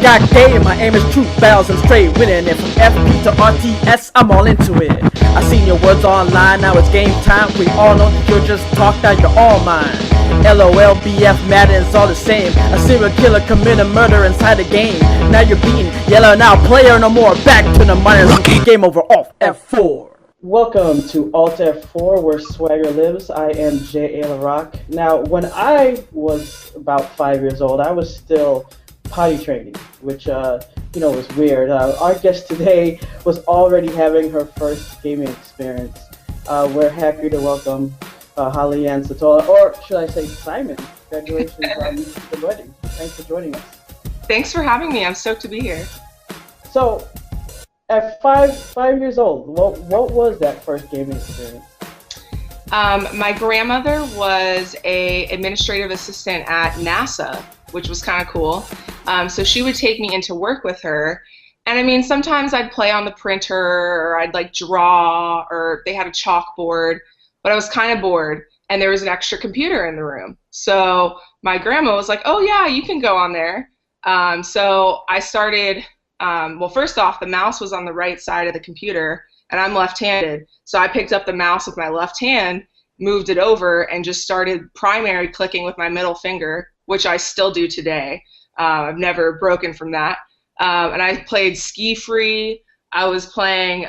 got game, my aim is true, bells and straight winning it. From FP to RTS, I'm all into it. I seen your words online, now it's game time. We all know that you're just talk, now you're all mine. LOL, BF, Madden's all the same. A serial killer committed murder inside the game. Now you're beaten, yellow now, player no more. Back to the minors, game over, off F4. Welcome to Alt F4, where swagger lives. I am J.A. LaRock. Now, when I was about 5 years old, I was still potty training, which, was weird. Our guest today was already having her first gaming experience. We're happy to welcome Hollyanne Setola, or should I say Simon. Congratulations on the wedding. Thanks for joining us. Thanks for having me. I'm stoked to be here. So, at five years old, what was that first gaming experience? My grandmother was an administrative assistant at NASA, which was kind of cool. So she would take me into work with her. And I mean, sometimes I'd play on the printer, or I'd like draw, or they had a chalkboard, but I was kind of bored. And there was an extra computer in the room. So my grandma was like, oh yeah, you can go on there. So I started, well, first off, the mouse was on the right side of the computer, and I'm left-handed. So I picked up the mouse with my left hand, moved it over, and just started primary clicking with my middle finger, which I still do today. I've never broken from that. And I played Ski Free. I was playing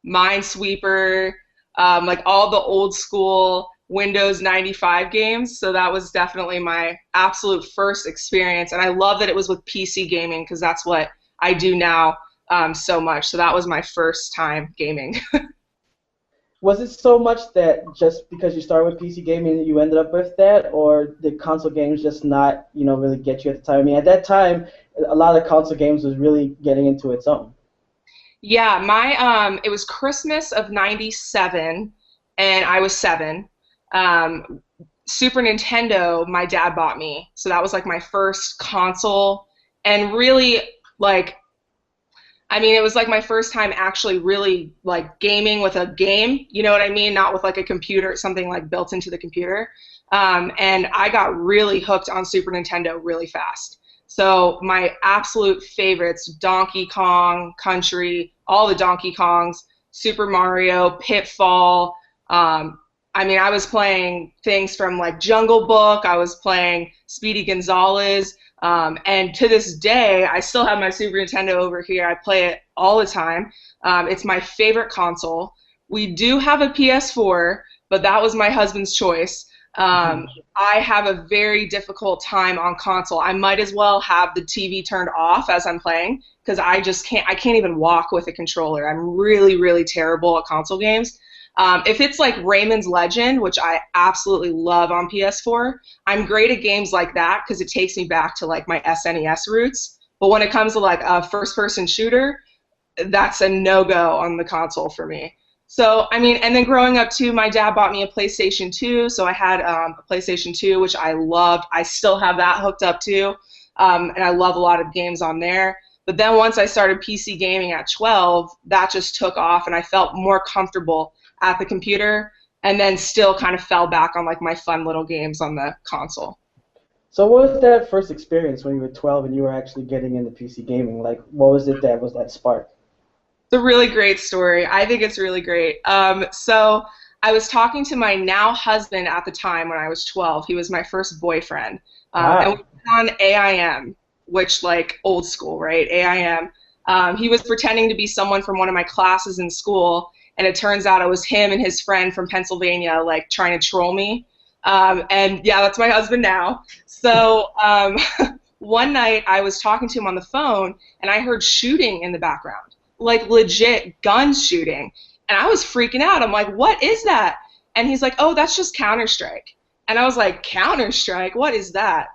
Minesweeper, like all the old school Windows 95 games. So that was definitely my absolute first experience. And I love that it was with PC gaming, because that's what I do now so much. So that was my first time gaming. Was it so much that just because you started with PC gaming you ended up with that, or did console games just not, really get you at the time? I mean, at that time, a lot of console games was really getting into its own. Yeah, it was Christmas of '97, and I was 7. Super Nintendo, my dad bought me, so that was like my first console, and really, like, I mean, it was like my first time actually really like gaming with a game, you know what I mean? Not with like a computer, something like built into the computer. And I got really hooked on Super Nintendo really fast. So my absolute favorites, Donkey Kong Country, all the Donkey Kongs, Super Mario, Pitfall. I mean, I was playing things from like Jungle Book. I was playing Speedy Gonzales. And to this day, I still have my Super Nintendo over here. I play it all the time. It's my favorite console. We do have a PS4, but that was my husband's choice. I have a very difficult time on console. I might as well have the TV turned off as I'm playing, because I can't even walk with a controller. I'm really, really terrible at console games. If it's like Rayman's Legend, which I absolutely love on PS4, I'm great at games like that because it takes me back to like my SNES roots. But when it comes to like a first-person shooter, that's a no-go on the console for me. So, I mean, and then growing up too, my dad bought me a PlayStation 2, so I had a PlayStation 2, which I loved. I still have that hooked up too, and I love a lot of games on there. But then once I started PC gaming at 12, that just took off, and I felt more comfortable at the computer, and then still kind of fell back on like my fun little games on the console. So what was that first experience when you were 12 and you were actually getting into PC gaming? Like, what was it that was that spark? It's a really great story. I think it's really great. So I was talking to my now husband at the time when I was 12. He was my first boyfriend. And we went on AIM, which like old school, right? AIM. He was pretending to be someone from one of my classes in school, and it turns out it was him and his friend from Pennsylvania, like, trying to troll me. And, yeah, that's my husband now. So one night I was talking to him on the phone, and I heard shooting in the background, like legit guns shooting. And I was freaking out. I'm like, what is that? And he's like, oh, that's just Counter-Strike. And I was like, Counter-Strike? What is that?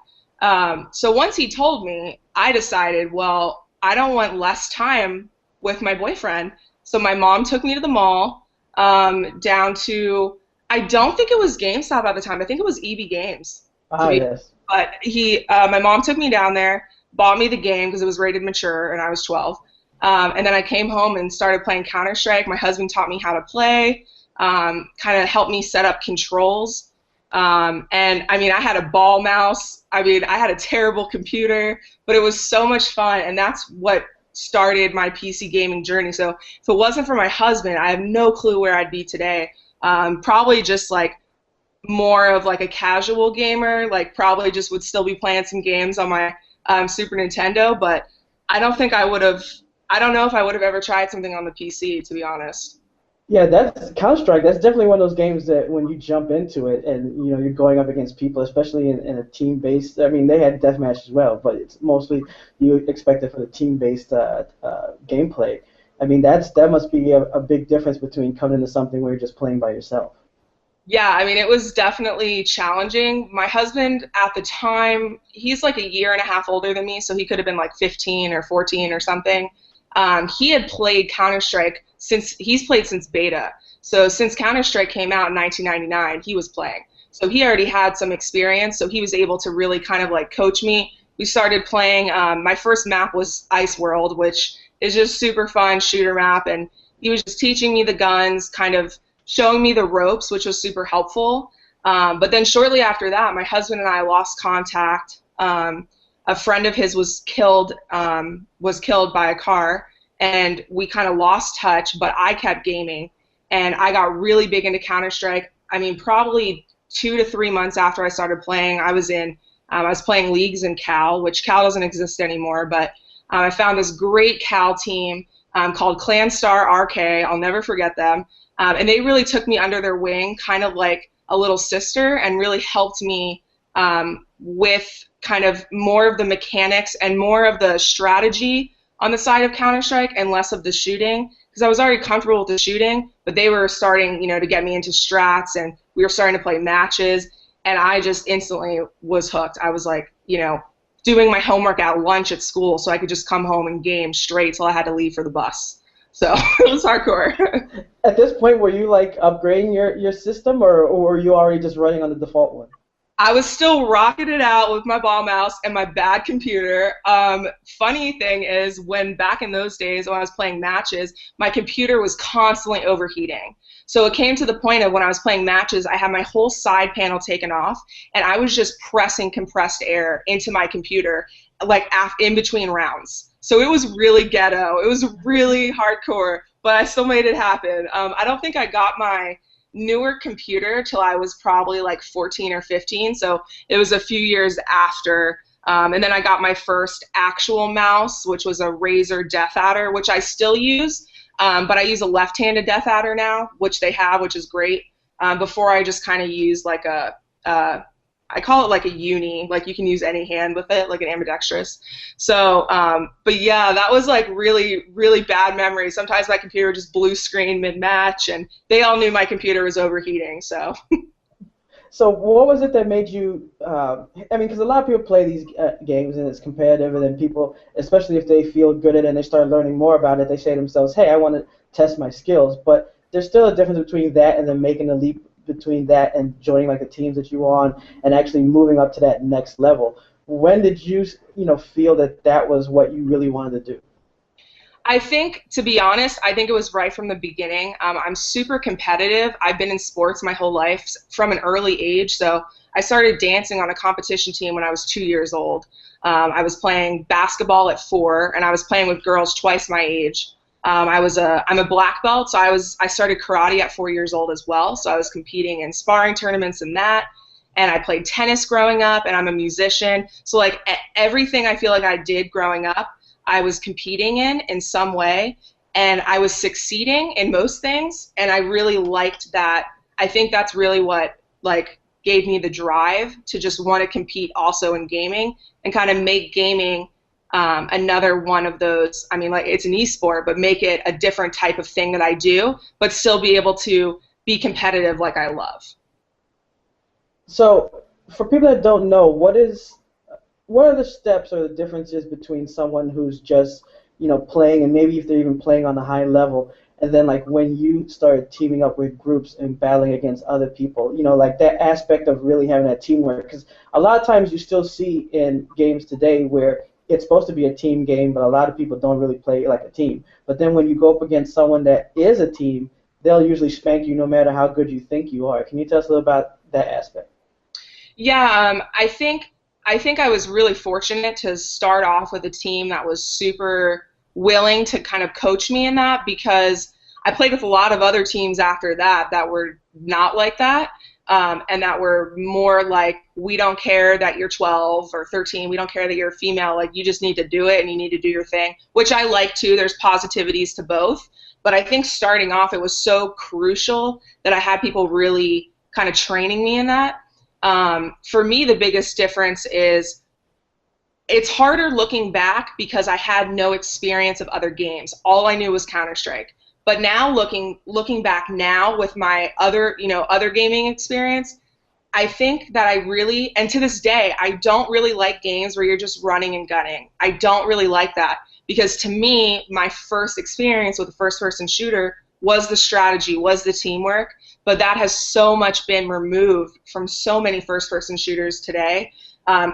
So once he told me, I decided, well, I don't want less time with my boyfriend. So my mom took me to the mall, down to, I don't think it was GameStop at the time. I think it was EB Games. Yes. But my mom took me down there, bought me the game because it was rated mature, and I was 12. And then I came home and started playing Counter-Strike. My husband taught me how to play, kind of helped me set up controls. And I mean, I had a ball mouse. I mean, I had a terrible computer, but it was so much fun, and that's what started my PC gaming journey. So if it wasn't for my husband, I have no clue where I'd be today. Probably just like more of like a casual gamer, like probably just would still be playing some games on my Super Nintendo, but I don't think I would have, I don't know if I would have ever tried something on the PC, to be honest. Yeah, that's Counter-Strike. That's definitely one of those games that when you jump into it and you're going up against people, especially in a team-based. I mean, they had deathmatch as well, but it's mostly you expect it for the team-based gameplay. I mean, that must be a big difference between coming into something where you're just playing by yourself. Yeah, I mean, it was definitely challenging. My husband at the time, he's like a year and a half older than me, so he could have been like 15 or 14 or something. He had played Counter-Strike he's played since beta. So since Counter-Strike came out in 1999, he was playing. So he already had some experience, so he was able to really kind of like coach me. We started playing, my first map was Ice World, which is just super fun shooter map, and he was just teaching me the guns, kind of showing me the ropes, which was super helpful. But then shortly after that, my husband and I lost contact. A friend of his was killed by a car, and we kind of lost touch, but I kept gaming, and I got really big into Counter-Strike. I mean, probably 2 to 3 months after I started playing, I was playing leagues in Cal, which Cal doesn't exist anymore, but I found this great Cal team called Clan Star RK. I'll never forget them. And they really took me under their wing, kind of like a little sister, and really helped me with kind of more of the mechanics and more of the strategy on the side of Counter-Strike and less of the shooting, because I was already comfortable with the shooting, but they were starting, to get me into strats, and we were starting to play matches, and I just instantly was hooked. I was like, doing my homework at lunch at school so I could just come home and game straight till I had to leave for the bus. So it was hardcore. At this point, were you like upgrading your system, or were you already just running on the default one? I was still rocking it out with my ball mouse and my bad computer. Funny thing is, back in those days when I was playing matches, my computer was constantly overheating. So it came to the point of when I was playing matches, I had my whole side panel taken off, and I was just pressing compressed air into my computer, like in between rounds. So it was really ghetto. It was really hardcore, but I still made it happen. I don't think I got my newer computer till I was probably like 14 or 15, so it was a few years after. And then I got my first actual mouse, which was a Razer Death Adder, which I still use, but I use a left-handed Death Adder now, which they have, which is great. Before I just kind of used like I call it like a uni, like you can use any hand with it, like an ambidextrous. So, but yeah, that was like really, really bad memory. Sometimes my computer just blue screen mid-match, and they all knew my computer was overheating, so. So what was it that made you, I mean, because a lot of people play these games and it's competitive, and then people, especially if they feel good at it and they start learning more about it, they say to themselves, hey, I want to test my skills. But there's still a difference between that and then making a leap between that and joining like the teams that you on and actually moving up to that next level. When did you feel that was what you really wanted to do? I think, to be honest, I think it was right from the beginning. I'm super competitive. I've been in sports my whole life from an early age. So I started dancing on a competition team when I was 2 years old. I was playing basketball at 4, and I was playing with girls twice my age. I'm a black belt, so I started karate at 4 years old as well. So I was competing in sparring tournaments and that. And I played tennis growing up, and I'm a musician. So like everything I feel like I did growing up, I was competing in some way, and I was succeeding in most things, and I really liked that. I think that's really what like gave me the drive to just want to compete also in gaming and kind of make gaming another one of those. I mean, like, it's an esport, but make it a different type of thing that I do, but still be able to be competitive like I love. So for people that don't know, what are the steps or the differences between someone who's just, playing, and maybe if they're even playing on a high level, and then like when you started teaming up with groups and battling against other people, like that aspect of really having that teamwork? Because a lot of times you still see in games today where it's supposed to be a team game, but a lot of people don't really play like a team. But then when you go up against someone that is a team, they'll usually spank you no matter how good you think you are. Can you tell us a little about that aspect? Yeah, I think I was really fortunate to start off with a team that was super willing to kind of coach me in that, because I played with a lot of other teams after that that were not like that, and that were more like, we don't care that you're 12 or 13, we don't care that you're a female, like you just need to do it and you need to do your thing, which I like too. There's positivities to both, but I think starting off it was so crucial that I had people really kind of training me in that. For me, the biggest difference is it's harder looking back because I had no experience of other games. All I knew was Counter-Strike. But now looking back now with my other gaming experience, I think that I really, and to this day, I don't really like games where you're just running and gunning. I don't really like that, because to me, my first experience with a first-person shooter was the strategy, was the teamwork, but that has so much been removed from so many first-person shooters today.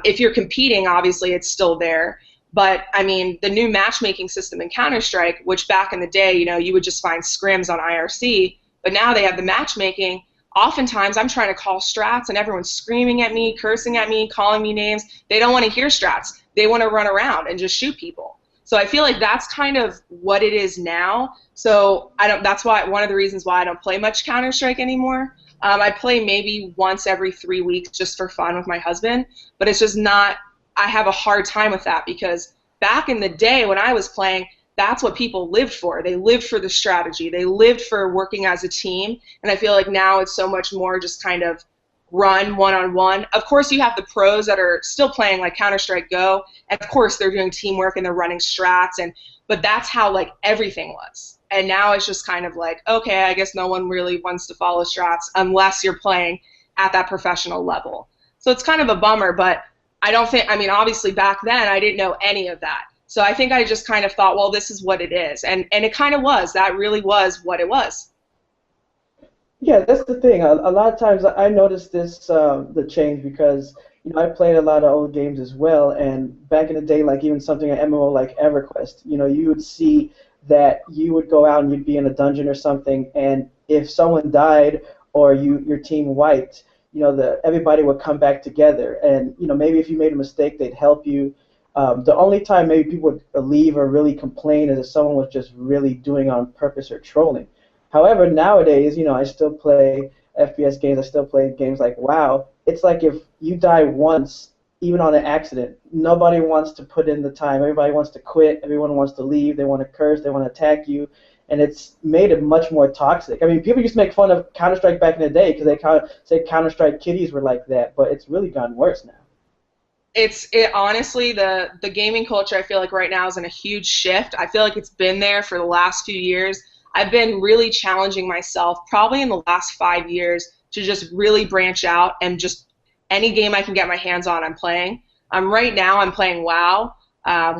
If you're competing, obviously it's still there, but I mean, the new matchmaking system in Counter-Strike, which back in the day, you would just find scrims on IRC, but now they have the matchmaking. Oftentimes I'm trying to call strats and everyone's screaming at me, cursing at me, calling me names. They don't want to hear strats. They want to run around and just shoot people. So I feel like that's kind of what it is now. So that's why one of the reasons why I don't play much Counter-Strike anymore. I play maybe once every 3 weeks just for fun with my husband, but it's just not, I have a hard time with that, because back in the day when I was playing, that's what people lived for. They lived for the strategy. They lived for working as a team. And I feel like now it's so much more just kind of run one-on-one. Of course, you have the pros that are still playing like Counter-Strike Go, and of course they're doing teamwork and they're running strats, but that's how like everything was. And now it's just kind of like, okay, I guess no one really wants to follow strats unless you're playing at that professional level. So it's kind of a bummer, but I mean, obviously back then I didn't know any of that. So I think I just kind of thought, well, this is what it is. And it kind of was. That really was what it was. Yeah, that's the thing. A lot of times I noticed this the change because I played a lot of old games as well, and back in the day, like even something an MMO like EverQuest, you would see that you would go out and you'd be in a dungeon or something, and if someone died or your team wiped, everybody would come back together, and maybe if you made a mistake, they'd help you. The only time maybe people would leave or really complain is if someone was just really doing it on purpose or trolling. However, nowadays, I still play FPS games. I still play games like WoW. It's like if you die once, even on an accident, nobody wants to put in the time. Everybody wants to quit. Everyone wants to leave. They want to curse. They want to attack you. And it's made it much more toxic. I mean, people used to make fun of Counter-Strike back in the day because they say Counter-Strike kiddies were like that, but it's really gotten worse now. Honestly, the gaming culture, I feel like right now is in a huge shift. I feel like it's been there for the last few years. I've been really challenging myself probably in the last 5 years to just really branch out, and just any game I can get my hands on, I'm playing. Right now I'm playing WoW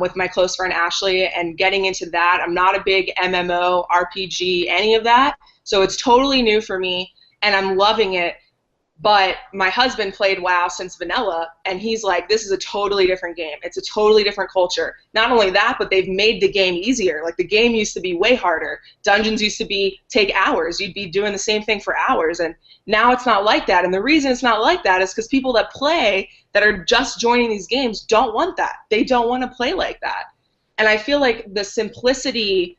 with my close friend Ashley, and getting into that. I'm not a big MMO, RPG, any of that, so it's totally new for me, and I'm loving it. But my husband played WoW since vanilla, and he's like, this is a totally different game. It's a totally different culture. Not only that, but they've made the game easier. Like, the game used to be way harder. Dungeons used to take hours. You'd be doing the same thing for hours, and now it's not like that. And the reason it's not like that is because people that play, that are just joining these games, don't want that. They don't want to play like that. And I feel like the simplicity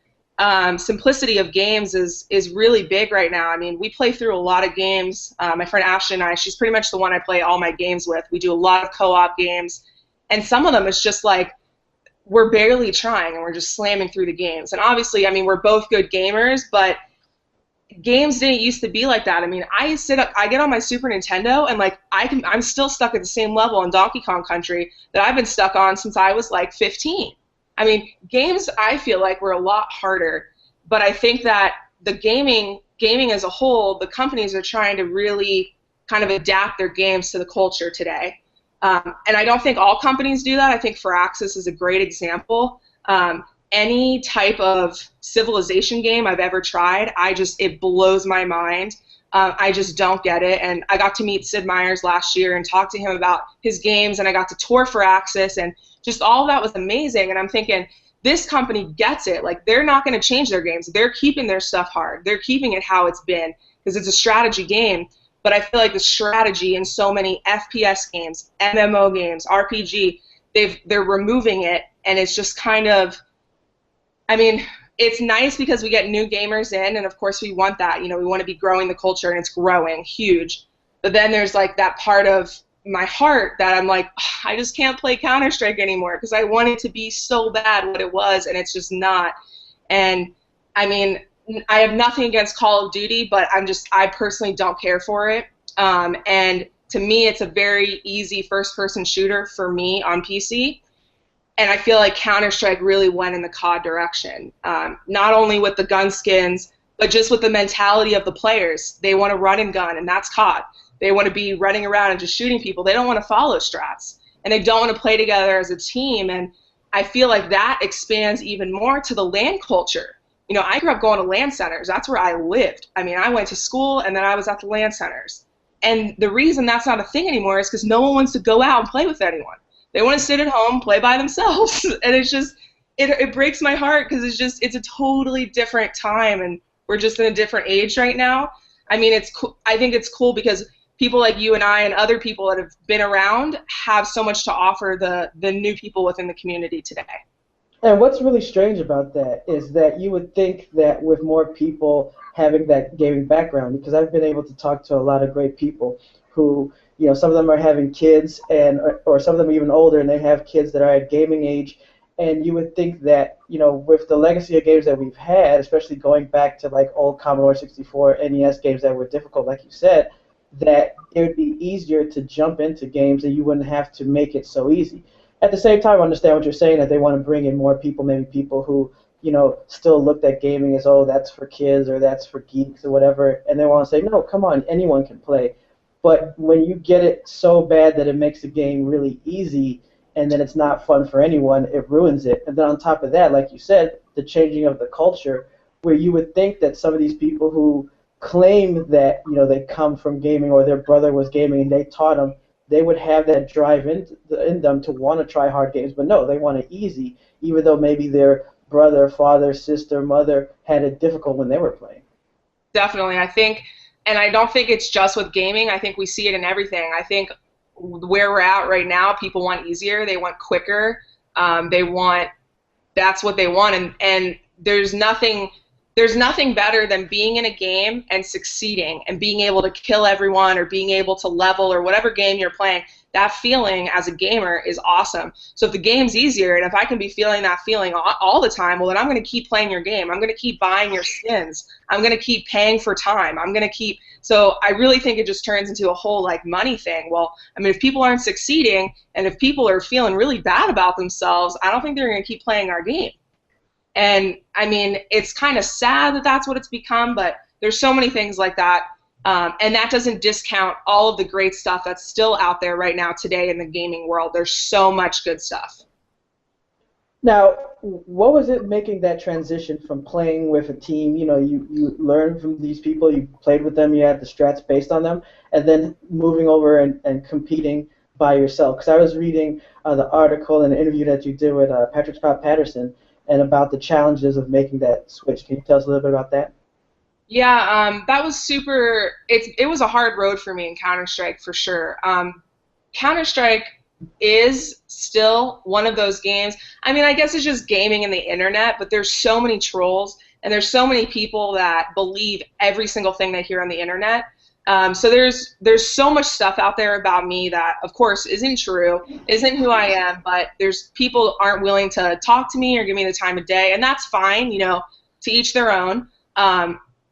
of games is really big right now. I mean, we play through a lot of games. My friend Ashley and I, she's pretty much the one I play all my games with. We do a lot of co-op games, and some of them it's just like we're barely trying and we're just slamming through the games. And obviously, I mean, we're both good gamers, but games didn't used to be like that. I mean, I get on my Super Nintendo, and like I'm still stuck at the same level in Donkey Kong Country that I've been stuck on since I was like 15. I mean, games, I feel like, were a lot harder, but I think that the gaming as a whole, the companies are trying to really kind of adapt their games to the culture today. And I don't think all companies do that. I think Firaxis is a great example. Any type of Civilization game I've ever tried, it blows my mind. I just don't get it. And I got to meet Sid Meier's last year and talk to him about his games, and I got to tour Firaxis, and just all of that was amazing. And I'm thinking, this company gets it. Like, they're not going to change their games. They're keeping their stuff hard. They're keeping it how it's been because it's a strategy game. but I feel like the strategy in so many FPS games, MMO games, RPG, they're removing it, and it's just kind of, I mean, it's nice because we get new gamers in, and of course we want that. You know, we want to be growing the culture, and it's growing huge. But then there's like that part of my heart that I'm like, I just can't play Counter-Strike anymore because I want it to be so bad what it was, and it's just not. And I mean, I have nothing against Call of Duty, but I personally don't care for it. And to me, it's a very easy first-person shooter for me on PC. And I feel like Counter-Strike really went in the COD direction, not only with the gun skins, but just with the mentality of the players. They want to run and gun, and that's COD. They want to be running around and just shooting people. They don't want to follow strats, and they don't want to play together as a team. And I feel like that expands even more to the LAN culture. You know, I grew up going to LAN centers. That's where I lived. I mean, I went to school, and then I was at the LAN centers. And the reason that's not a thing anymore is because no one wants to go out and play with anyone. They want to sit at home, play by themselves, and it's just, it breaks my heart because it's a totally different time, and we're just in a different age right now. I mean, I think it's cool because people like you and I and other people that have been around have so much to offer the new people within the community today. And what's really strange about that is that you would think that with more people having that gaming background, because I've been able to talk to a lot of great people who, you know, some of them are having kids, or some of them are even older, and they have kids that are at gaming age. And you would think that, you know, with the legacy of games that we've had, especially going back to like old Commodore 64, NES games that were difficult, like you said, that it would be easier to jump into games and you wouldn't have to make it so easy. At the same time, I understand what you're saying, that they want to bring in more people, maybe people who, you know, still looked at gaming as, oh, that's for kids or that's for geeks or whatever, and they want to say, no, come on, anyone can play. But when you get it so bad that it makes the game really easy and then it's not fun for anyone, it ruins it. And then on top of that, like you said, the changing of the culture, where you would think that some of these people who claim that, you know, they come from gaming or their brother was gaming and they taught them, they would have that drive in them to want to try hard games. But no, they want it easy, even though maybe their brother, father, sister, mother had it difficult when they were playing. Definitely. I think, and I don't think it's just with gaming. I think we see it in everything. I think where we're at right now, people want easier. They want quicker. That's what they want. And there's nothing better than being in a game and succeeding and being able to kill everyone or being able to level or whatever game you're playing. That feeling as a gamer is awesome. So if the game's easier and if I can be feeling that feeling all the time, well, then I'm going to keep playing your game. I'm going to keep buying your skins. I'm going to keep paying for time. So I really think it just turns into a whole like money thing. Well, I mean, if people aren't succeeding and if people are feeling really bad about themselves, I don't think they're going to keep playing our game. And I mean, it's kind of sad that that's what it's become, but there's so many things like that. And that doesn't discount all of the great stuff that's still out there right now today in the gaming world. There's so much good stuff. Now, what was it making that transition from playing with a team? You know, you learned from these people, you played with them, you had the strats based on them, and then moving over and competing by yourself. Because I was reading the article and the interview that you did with Patrick Scott Patterson, and about the challenges of making that switch. Can you tell us a little bit about that? Yeah, that was super. It was a hard road for me in Counter-Strike for sure. Counter-Strike is still one of those games. I mean, I guess it's just gaming and the internet, but there's so many trolls and there's so many people that believe every single thing they hear on the internet. So there's so much stuff out there about me that, of course, isn't true, isn't who I am, but there's people aren't willing to talk to me or give me the time of day, and that's fine, you know, to each their own.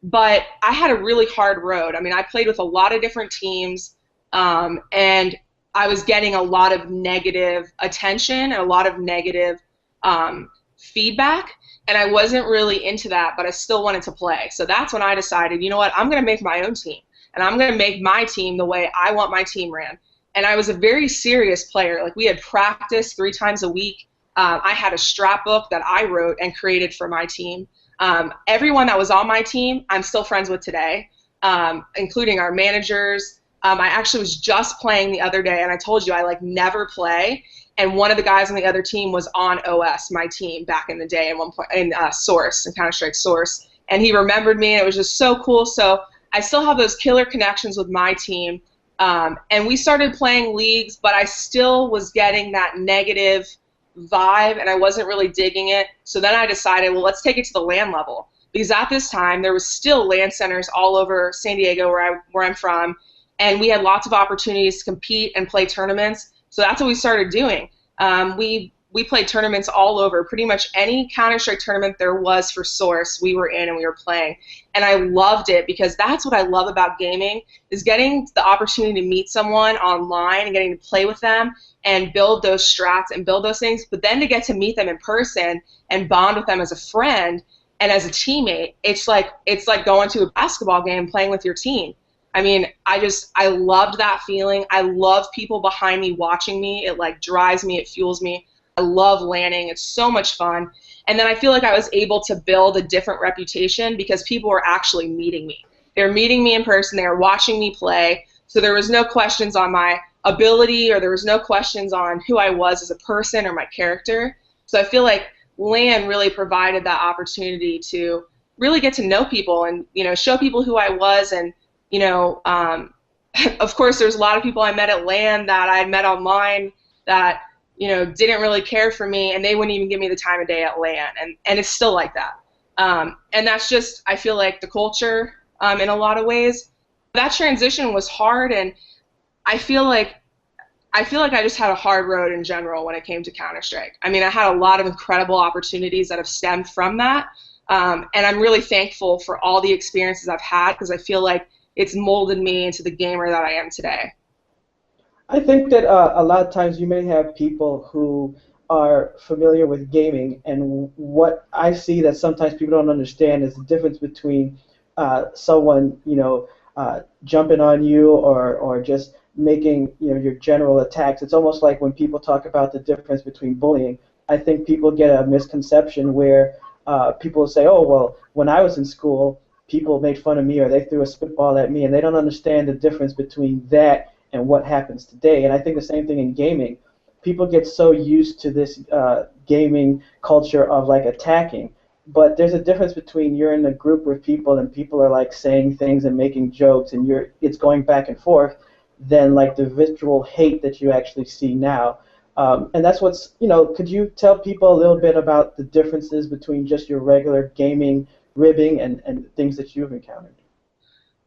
But I had a really hard road. I mean, I played with a lot of different teams, and I was getting a lot of negative attention and a lot of negative feedback, and I wasn't really into that, but I still wanted to play. So that's when I decided, you know what, I'm going to make my own team. And I'm going to make my team the way I want my team ran. And I was a very serious player. Like, we had practice 3 times a week. I had a strat book that I wrote and created for my team. Everyone that was on my team, I'm still friends with today, including our managers. I actually was just playing the other day, and I told you I like never play. And one of the guys on the other team was on OS, my team, back in the day, at one point in Source, in Counter-Strike Source. And he remembered me, and it was just so cool. So I still have those killer connections with my team. And we started playing leagues, but I still was getting that negative vibe, and I wasn't really digging it. So then I decided, well, let's take it to the LAN level. Because at this time, there was still LAN centers all over San Diego, where I'm from, and we had lots of opportunities to compete and play tournaments. So that's what we started doing. We played tournaments all over. Pretty much any Counter-Strike tournament there was for Source, we were in and we were playing. And I loved it, because that's what I love about gaming, is getting the opportunity to meet someone online and getting to play with them and build those strats and build those things, but then to get to meet them in person and bond with them as a friend and as a teammate. It's like going to a basketball game, playing with your team. I mean, I loved that feeling. I love people behind me watching me. It like drives me, it fuels me. I love landing. It's so much fun. And then I feel like I was able to build a different reputation because people were actually meeting me. They were meeting me in person. They were watching me play. So there was no questions on my ability, or there was no questions on who I was as a person or my character. So I feel like LAN really provided that opportunity to really get to know people and, you know, show people who I was. And, you know, of course, there's a lot of people I met at LAN that I met online that, you know, didn't really care for me, and they wouldn't even give me the time of day at LAN, and it's still like that. And that's just, I feel like, the culture in a lot of ways. That transition was hard, and I feel like I just had a hard road in general when it came to Counter-Strike. I mean, I had a lot of incredible opportunities that have stemmed from that, and I'm really thankful for all the experiences I've had, because I feel like it's molded me into the gamer that I am today. I think that a lot of times you may have people who are familiar with gaming, and what I see that sometimes people don't understand is the difference between someone, you know, jumping on you or just making, you know, your general attacks. It's almost like when people talk about the difference between bullying. I think people get a misconception where people say, oh, well, when I was in school, people made fun of me or they threw a spitball at me, and they don't understand the difference between that and what happens today. And I think the same thing in gaming. People get so used to this gaming culture of like attacking, but there's a difference between you're in a group with people and people are like saying things and making jokes and it's going back and forth, than like the visceral hate that you actually see now. And that's what's, you know, could you tell people a little bit about the differences between just your regular gaming ribbing and things that you've encountered?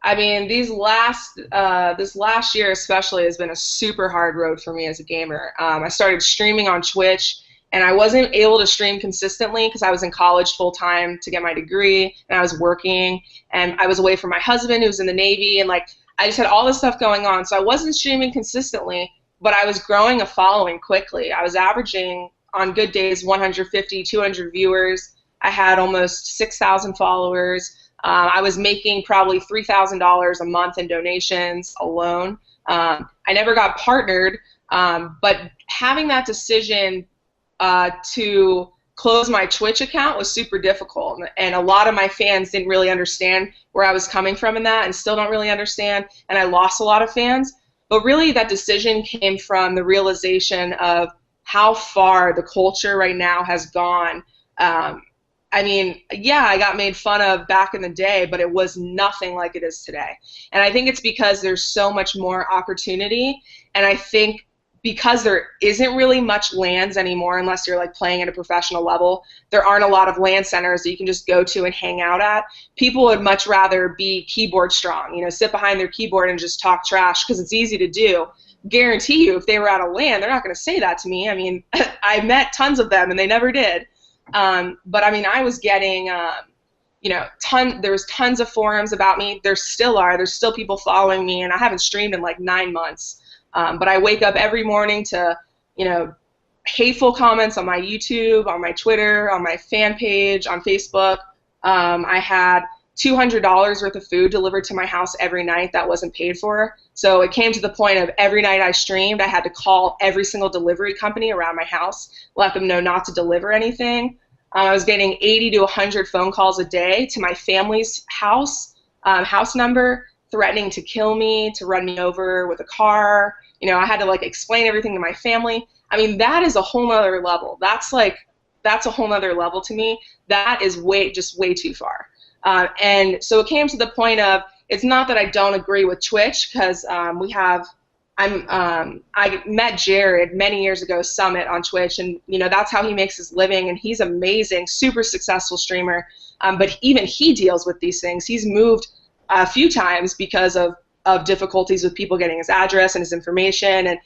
I mean, this last year especially has been a super hard road for me as a gamer. I started streaming on Twitch, and I wasn't able to stream consistently because I was in college full-time to get my degree, and I was working, and I was away from my husband who was in the Navy, and like I just had all this stuff going on, so I wasn't streaming consistently, but I was growing a following quickly. I was averaging, on good days, 150, 200 viewers. I had almost 6,000 followers. I was making probably $3,000 a month in donations alone. I never got partnered, but having that decision to close my Twitch account was super difficult, and a lot of my fans didn't really understand where I was coming from in that, and still don't really understand, and I lost a lot of fans. But really that decision came from the realization of how far the culture right now has gone. I mean, yeah, I got made fun of back in the day, but it was nothing like it is today. And I think it's because there's so much more opportunity, and I think because there isn't really much LANs anymore unless you're like playing at a professional level, there aren't a lot of LAN centers that you can just go to and hang out at. People would much rather be keyboard strong, you know, sit behind their keyboard and just talk trash because it's easy to do. Guarantee you, if they were at a LAN, they're not going to say that to me. I mean, I met tons of them and they never did. But I mean, I was getting, you know, there was tons of forums about me. There still are. There's still people following me, and I haven't streamed in like 9 months. But I wake up every morning to, you know, hateful comments on my YouTube, on my Twitter, on my fan page, on Facebook. I had $200 worth of food delivered to my house every night that wasn't paid for. So it came to the point of every night I streamed, I had to call every single delivery company around my house, let them know not to deliver anything. I was getting 80 to 100 phone calls a day to my family's house number, threatening to kill me, to run me over with a car. You know, I had to like explain everything to my family. I mean, that is a whole nother level. That's a whole nother level to me. That is way too far. And so it came to the point of, it's not that I don't agree with Twitch, because I met Jared many years ago, Summit, on Twitch, and that's how he makes his living, and he's amazing, super successful streamer. But even he deals with these things. He's moved a few times because of difficulties with people getting his address and his information, and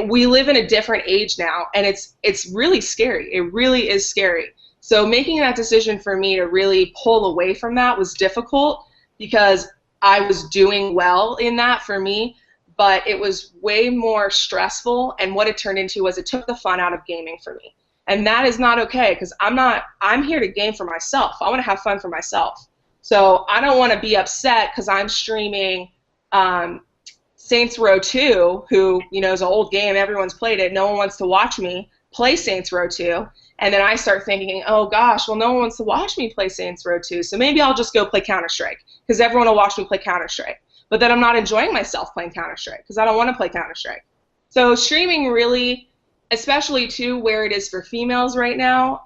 we live in a different age now, and it's really scary. It really is scary. So making that decision for me to really pull away from that was difficult, because I was doing well in that for me, but it was way more stressful, and what it turned into was it took the fun out of gaming for me. And that is not okay, because I'm here to game for myself. I want to have fun for myself. So I don't want to be upset because I'm streaming Saints Row 2, who, is an old game, everyone's played it, no one wants to watch me play Saints Row 2, and then I start thinking, oh gosh, well, no one wants to watch me play Saints Row 2, so maybe I'll just go play Counter-Strike, because everyone will watch me play Counter-Strike. But then I'm not enjoying myself playing Counter-Strike, because I don't want to play Counter-Strike. So streaming really, especially too where it is for females right now,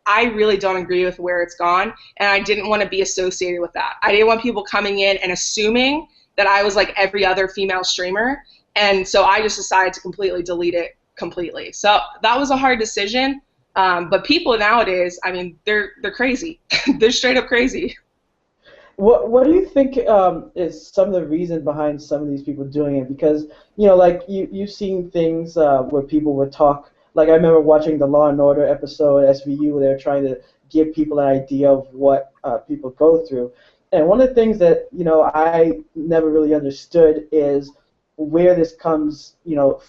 I really don't agree with where it's gone, and I didn't want to be associated with that. I didn't want people coming in and assuming that I was like every other female streamer, and so I just decided to completely delete it completely. So that was a hard decision, but people nowadays, I mean, they're crazy. They're straight up crazy. What do you think is some of the reason behind some of these people doing it? Because, like you've seen things where people would talk, like I remember watching the Law and Order episode, SVU, where they're trying to give people an idea of what people go through. And one of the things that, I never really understood is where this comes,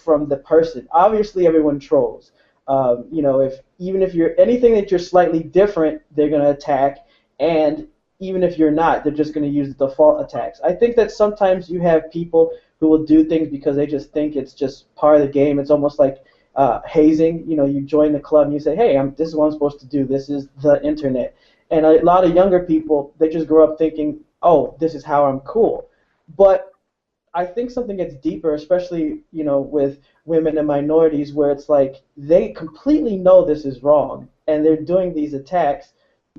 from the person. Obviously, everyone trolls. Even if you're anything that you're slightly different, they're going to attack, and even if you're not, they're just going to use the default attacks. I think that sometimes you have people who will do things because they just think it's just part of the game. It's almost like hazing. You join the club and you say, hey, this is what I'm supposed to do. This is the internet. And a lot of younger people, they just grow up thinking, oh, this is how I'm cool. But I think something gets deeper, especially, with women and minorities, where it's like they completely know this is wrong, and they're doing these attacks.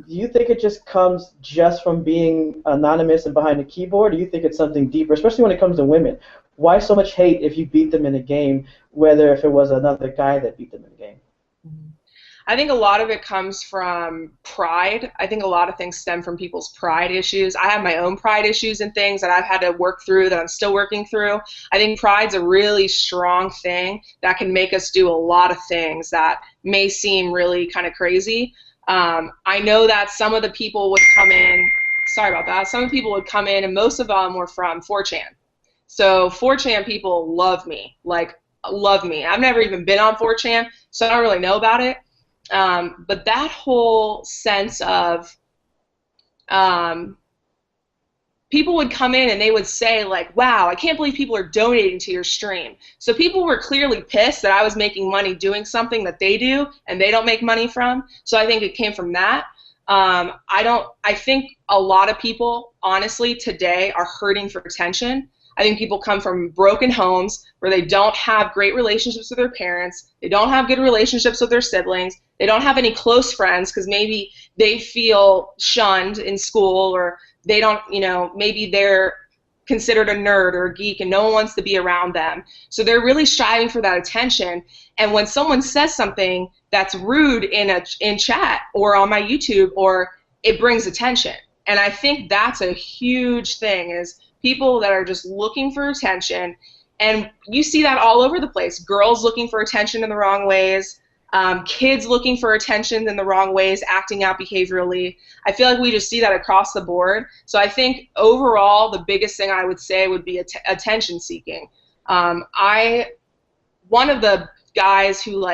Do you think it just comes just from being anonymous and behind a keyboard, or do you think it's something deeper, especially when it comes to women? Why so much hate if you beat them in a game, whether if it was another guy that beat them in a game? I think a lot of it comes from pride. I think a lot of things stem from people's pride issues. I have my own pride issues and things that I've had to work through, that I'm still working through. I think pride's a really strong thing that can make us do a lot of things that may seem really kind of crazy. I know that some of the people would come in, sorry about that, some of the people would come in, and most of them were from 4chan. So 4chan people love me, love me. I've never even been on 4chan, so I don't really know about it. But that whole sense of people would come in and they would say, like, wow, I can't believe people are donating to your stream. So people were clearly pissed that I was making money doing something that they do and they don't make money from. So I think it came from that. I think a lot of people, honestly, today are hurting for attention. I think people come from broken homes where they don't have great relationships with their parents, they don't have good relationships with their siblings, they don't have any close friends because maybe they feel shunned in school, or they don't, maybe they're considered a nerd or a geek and no one wants to be around them. So they're really striving for that attention. And when someone says something that's rude in chat or on my YouTube, or it brings attention. And I think that's a huge thing, is people that are just looking for attention. And you see that all over the place. Girls looking for attention in the wrong ways, kids looking for attention in the wrong ways, acting out behaviorally. I feel like we just see that across the board. So I think overall the biggest thing I would say would be attention seeking. One of the guys who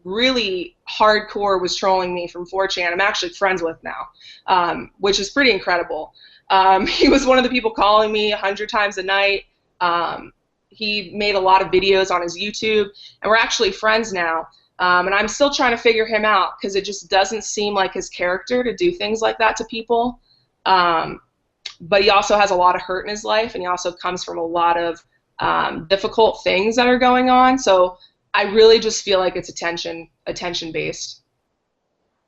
really hardcore was trolling me from 4chan, I'm actually friends with now, which is pretty incredible. He was one of the people calling me 100 times a night. He made a lot of videos on his YouTube, and we're actually friends now. And I'm still trying to figure him out because it just doesn't seem like his character to do things like that to people. But he also has a lot of hurt in his life, and he also comes from a lot of difficult things that are going on. So I really just feel like it's attention based.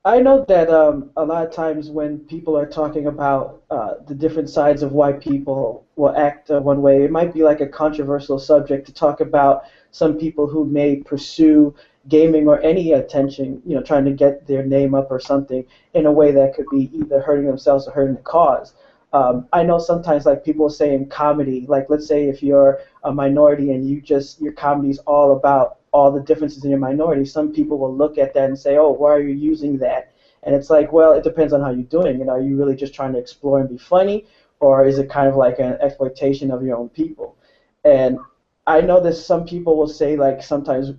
I know that a lot of times when people are talking about the different sides of why people will act one way, it might be like a controversial subject to talk about some people who may pursue gaming or any attention, trying to get their name up or something in a way that could be either hurting themselves or hurting the cause. I know sometimes like people say in comedy, like let's say if you're a minority and your comedy is all about all the differences in your minority, some people will look at that and say, oh, why are you using that? And it's like, well, it depends on how you're doing it. Are you really just trying to explore and be funny, or is it kind of like an exploitation of your own people? And I know that some people will say, like sometimes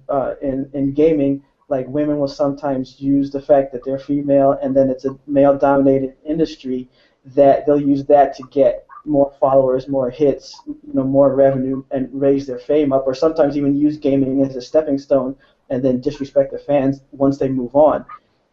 in gaming, like women will sometimes use the fact that they're female and then it's a male-dominated industry, that they'll use that to get more followers, more hits, more revenue, and raise their fame up, or sometimes even use gaming as a stepping stone and then disrespect the fans once they move on.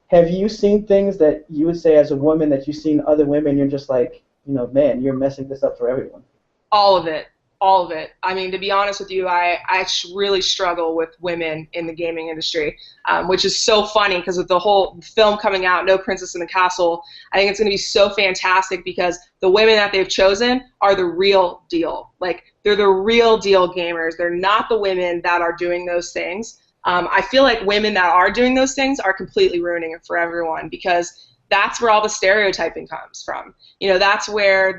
Have you seen things that you would say as a woman that you've seen other women, you're just like, man, you're messing this up for everyone? All of it. All of it. I mean, to be honest with you, I really struggle with women in the gaming industry, which is so funny because with the whole film coming out, No Princess in the Castle, I think it's going to be so fantastic because the women that they've chosen are the real deal. Like, they're the real deal gamers. They're not the women that are doing those things. I feel like women that are doing those things are completely ruining it for everyone because that's where all the stereotyping comes from. That's where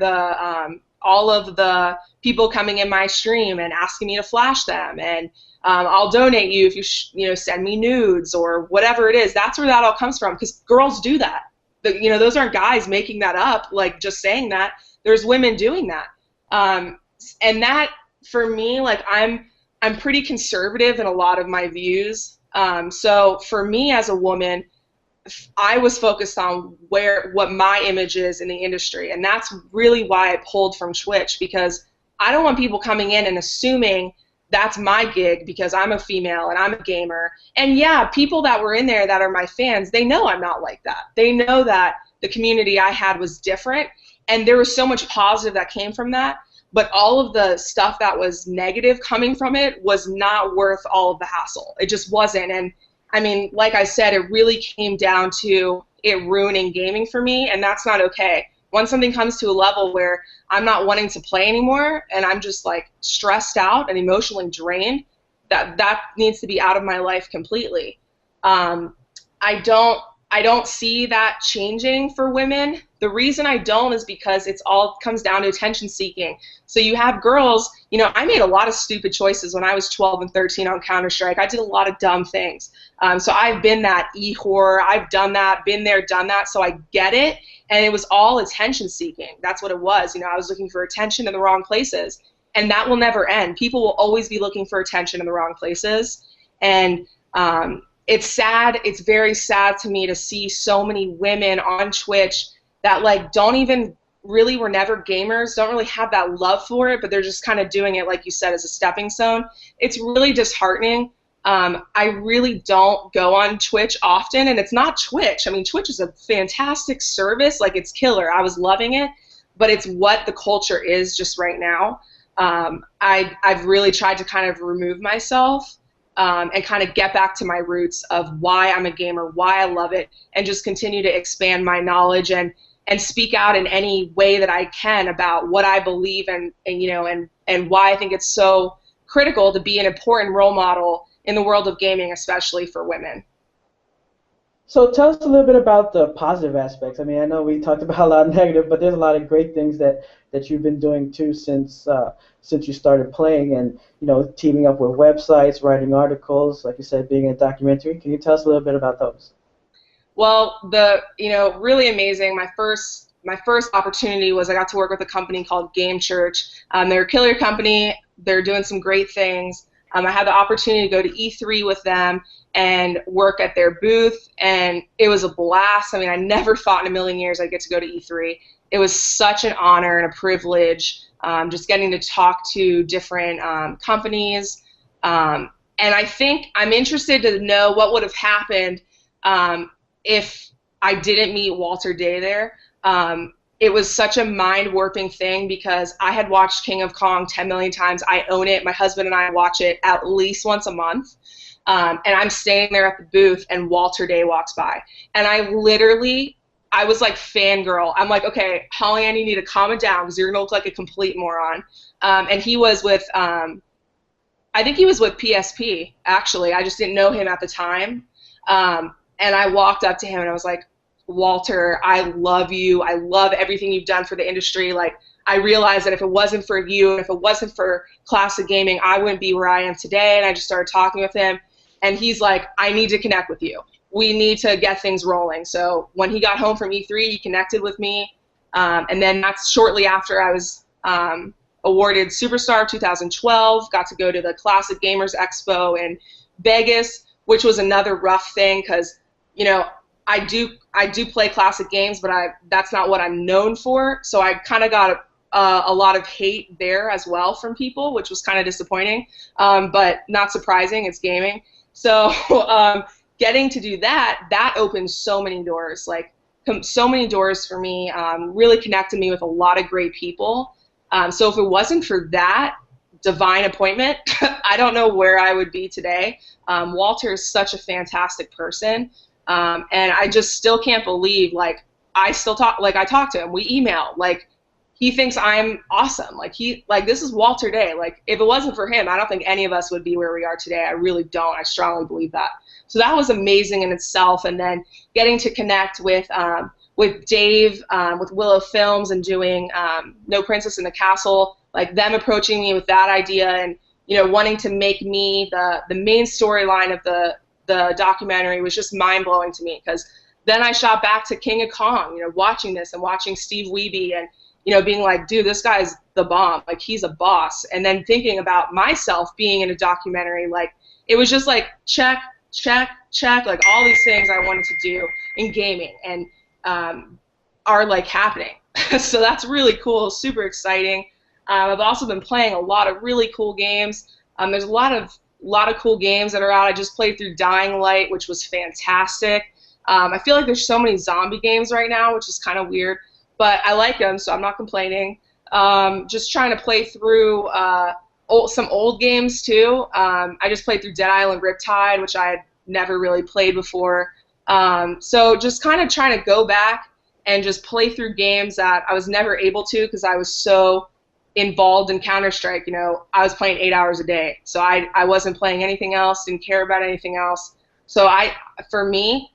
all of the people coming in my stream and asking me to flash them, and I'll donate you if you send me nudes or whatever it is. That's where that all comes from because girls do that. Those aren't guys making that up, like just saying that. There's women doing that, and that for me, like I'm pretty conservative in a lot of my views. So for me as a woman, I was focused on what my image is in the industry, and that's really why I pulled from Twitch, because I don't want people coming in and assuming that's my gig because I'm a female and I'm a gamer. And yeah, people that were in there that are my fans, they know I'm not like that. They know that the community I had was different, and there was so much positive that came from that, but all of the stuff that was negative coming from it was not worth all of the hassle. It just wasn't. And I mean, like I said, it really came down to it ruining gaming for me, and that's not okay. Once something comes to a level where I'm not wanting to play anymore and I'm just like stressed out and emotionally drained, that needs to be out of my life completely. I don't see that changing for women. The reason I don't is because it comes down to attention seeking. So you have girls, I made a lot of stupid choices when I was 12 and 13 on Counter-Strike. I did a lot of dumb things. So I've been that e-whore. I've done that, been there, done that, so I get it. And it was all attention seeking. That's what it was. I was looking for attention in the wrong places. And that will never end. People will always be looking for attention in the wrong places. And it's sad. It's very sad to me to see so many women on Twitch that like don't even really were never gamers, don't really have that love for it, but they're just kind of doing it, like you said, as a stepping stone. It's really disheartening. I really don't go on Twitch often, and it's not Twitch. I mean, Twitch is a fantastic service. Like, it's killer. I was loving it, but it's what the culture is just right now. I've really tried to kind of remove myself and kind of get back to my roots of why I'm a gamer, why I love it, and just continue to expand my knowledge and speak out in any way that I can about what I believe and why I think it's so critical to be an important role model in the world of gaming, especially for women. So tell us a little bit about the positive aspects. I mean, I know we talked about a lot of negative, but there's a lot of great things that you've been doing too since you started playing, and teaming up with websites, writing articles, like you said, being in a documentary. Can you tell us a little bit about those? Well, really amazing. My first opportunity was I got to work with a company called Game Church. They're a killer company. They're doing some great things. I had the opportunity to go to E3 with them and work at their booth, and it was a blast. I mean, I never thought in a million years I'd get to go to E3. It was such an honor and a privilege, just getting to talk to different companies. And I think I'm interested to know what would have happened if I didn't meet Walter Day there. It was such a mind-warping thing because I had watched King of Kong 10 million times. I own it. My husband and I watch it at least once a month. And I'm standing there at the booth, and Walter Day walks by. And I was like fangirl. I'm like, okay, Hollyanne, you need to calm it down because you're going to look like a complete moron. And he was with, I think he was with PSP, actually. I just didn't know him at the time. And I walked up to him and I was like, Walter, I love you. I love everything you've done for the industry. Like, I realized that if it wasn't for you and if it wasn't for classic gaming, I wouldn't be where I am today. And I just started talking with him. And he's like, I need to connect with you. We need to get things rolling. So when he got home from E3, he connected with me. And then that's shortly after I was awarded Superstar 2012, got to go to the Classic Gamers Expo in Vegas, which was another rough thing because, you know, I do play classic games, but that's not what I'm known for. So I kind of got a lot of hate there as well from people, which was kind of disappointing, but not surprising. It's gaming. So getting to do that opened so many doors, like so many doors for me, really connected me with a lot of great people. So if it wasn't for that divine appointment, I don't know where I would be today. Walter is such a fantastic person. And I just still can't believe, like, I talk to him, we email, like, he thinks I'm awesome. Like, this is Walter Day. Like, if it wasn't for him, I don't think any of us would be where we are today. I really don't. I strongly believe that. So that was amazing in itself. And then getting to connect with Dave, with Willow Films, and doing No Princess in the Castle, like them approaching me with that idea and, you know, wanting to make me the main storyline of the documentary was just mind-blowing to me, because then I shot back to King of Kong, you know, watching this and watching Steve Wiebe and, you know, being like, dude, this guy's the bomb, like, he's a boss. And then thinking about myself being in a documentary, like, it was just like check, check, check, like all these things I wanted to do in gaming and are like happening. So that's really cool, super exciting. I've also been playing a lot of really cool games. There's a lot of cool games that are out. I just played through Dying Light, which was fantastic. I feel like there's so many zombie games right now, which is kind of weird, but I like them, so I'm not complaining. Just trying to play through some old games too. I just played through Dead Island Riptide, which I had never really played before. So just kind of trying to go back and just play through games that I was never able to because I was so involved in Counter-Strike. You know, I was playing 8 hours a day, so I wasn't playing anything else, didn't care about anything else. So for me,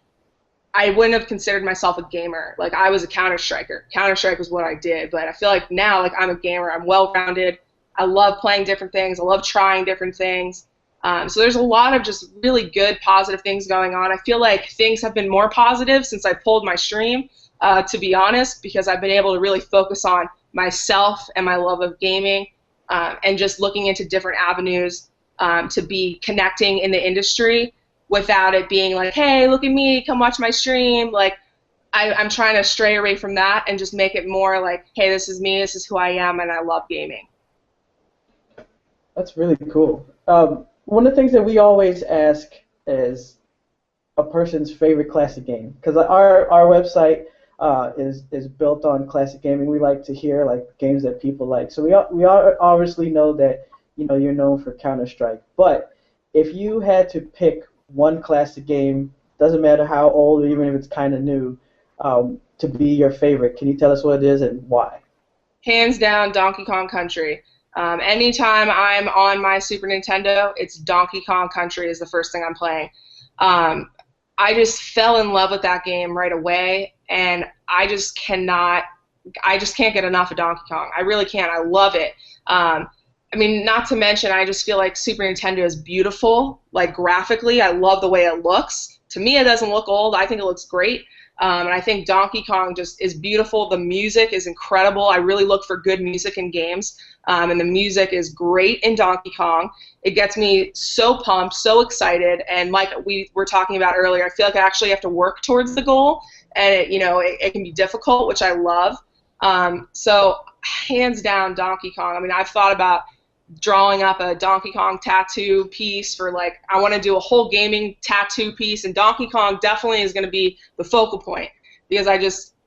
I wouldn't have considered myself a gamer. Like, I was a Counter-Striker. Counter-Strike was what I did, but I feel like now, like, I'm a gamer. I'm well-rounded. I love playing different things. I love trying different things. So there's a lot of just really good, positive things going on. I feel like things have been more positive since I pulled my stream, to be honest, because I've been able to really focus on myself and my love of gaming, and just looking into different avenues to be connecting in the industry without it being like, hey, look at me, come watch my stream. Like, I'm trying to stray away from that and just make it more like, hey, this is me, this is who I am, and I love gaming. That's really cool. One of the things that we always ask is a person's favorite classic game, because our website is built on classic gaming. We like to hear like games that people like. So we obviously know that, you know, you're known for Counter-Strike. But if you had to pick one classic game, doesn't matter how old or even if it's kind of new, to be your favorite, can you tell us what it is and why? Hands down, Donkey Kong Country. Anytime I'm on my Super Nintendo, it's Donkey Kong Country is the first thing I'm playing. I just fell in love with that game right away, and I just can't get enough of Donkey Kong. I really can't. I love it. I mean, not to mention, I just feel like Super Nintendo is beautiful, like graphically. I love the way it looks. To me, it doesn't look old. I think it looks great. And I think Donkey Kong just is beautiful. The music is incredible. I really look for good music in games, and the music is great in Donkey Kong. It gets me so pumped, so excited, and like we were talking about earlier, I feel like I actually have to work towards the goal, and it can be difficult, which I love. So hands down, Donkey Kong. I mean, I've thought about drawing up a Donkey Kong tattoo piece for, like, I want to do a whole gaming tattoo piece, and Donkey Kong definitely is going to be the focal point, because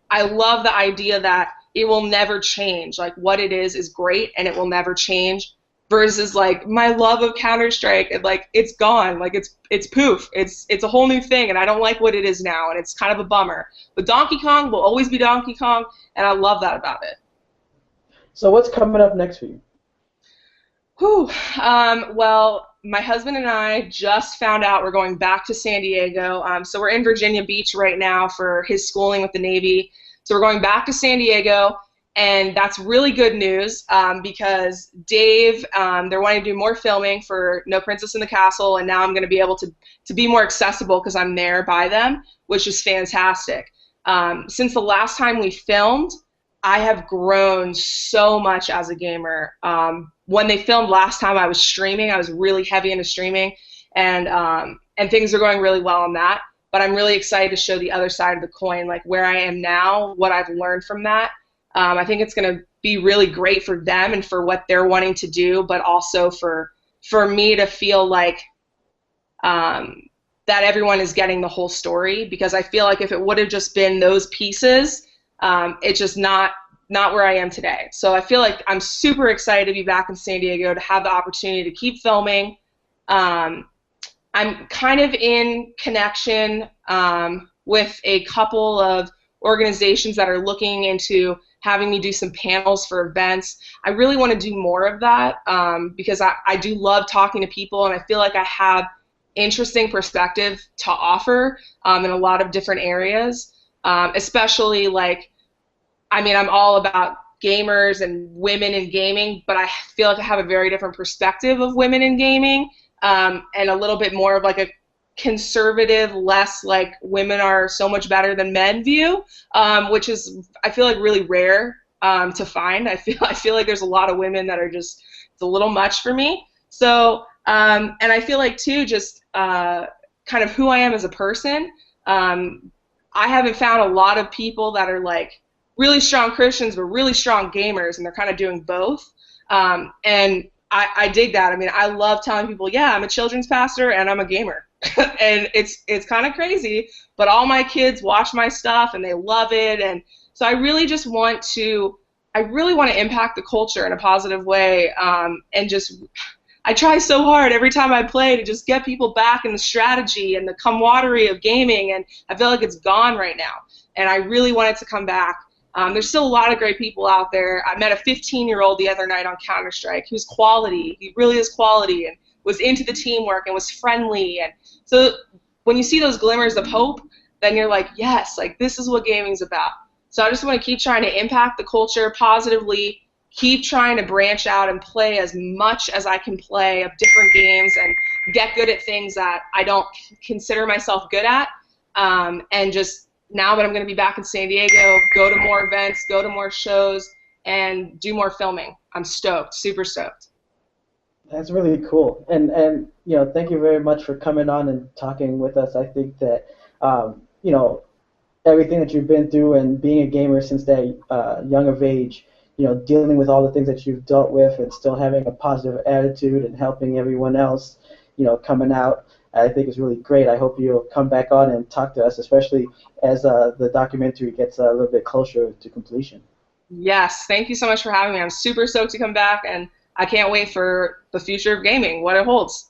I love the idea that it will never change. Like, what it is great, and it will never change. versus like my love of Counter-Strike, and like it's gone, like it's poof, it's a whole new thing, and I don't like what it is now, and it's kind of a bummer. But Donkey Kong will always be Donkey Kong, and I love that about it. So what's coming up next for you? Whew. Well, my husband and I just found out we're going back to San Diego. So we're in Virginia Beach right now for his schooling with the Navy. So we're going back to San Diego, and that's really good news because Dave, they're wanting to do more filming for No Princess in the Castle, and now I'm going to be able to be more accessible because I'm there by them, which is fantastic. Since the last time we filmed, I have grown so much as a gamer. When they filmed last time, I was streaming. I was really heavy into streaming, and things are going really well on that. But I'm really excited to show the other side of the coin, like where I am now, what I've learned from that. I think it's going to be really great for them and for what they're wanting to do, but also for me to feel like that everyone is getting the whole story, because I feel like if it would have just been those pieces, it's just not where I am today. So I feel like I'm super excited to be back in San Diego, to have the opportunity to keep filming. I'm kind of in connection with a couple of organizations that are looking into having me do some panels for events. I really want to do more of that because I do love talking to people, and I feel like I have interesting perspective to offer in a lot of different areas, especially like, I mean, I'm all about gamers and women in gaming, but I feel like I have a very different perspective of women in gaming, and a little bit more of like a conservative, less like women are so much better than men view, which is, I feel like, really rare to find. I feel like there's a lot of women that are just, it's a little much for me. So, and I feel like too, just kind of who I am as a person. I haven't found a lot of people that are like really strong Christians but really strong gamers, and they're kind of doing both. And I dig that. I mean, I love telling people, yeah, I'm a children's pastor and I'm a gamer. And it's kind of crazy, but all my kids watch my stuff and they love it. And so I really want to impact the culture in a positive way, and just, I try so hard every time I play to just get people back in the strategy and the camaraderie of gaming, and I feel like it's gone right now, and I really want it to come back. There's still a lot of great people out there. I met a 15-year-old the other night on Counter-Strike who's quality. He really is quality, and was into the teamwork and was friendly. And so when you see those glimmers of hope, then you're like, yes, like this is what gaming's about. So I just want to keep trying to impact the culture positively, keep trying to branch out and play as much as I can play of different games and get good at things that I don't consider myself good at. And just now that I'm going to be back in San Diego, go to more events, go to more shows, and do more filming. I'm stoked, super stoked. That's really cool, and you know, thank you very much for coming on and talking with us. I think that you know, everything that you've been through and being a gamer since that young of age, you know, dealing with all the things that you've dealt with and still having a positive attitude and helping everyone else, you know, coming out, I think is really great. I hope you'll come back on and talk to us, especially as the documentary gets a little bit closer to completion. Yes, thank you so much for having me. I'm super stoked to come back, and I can't wait for the future of gaming, what it holds.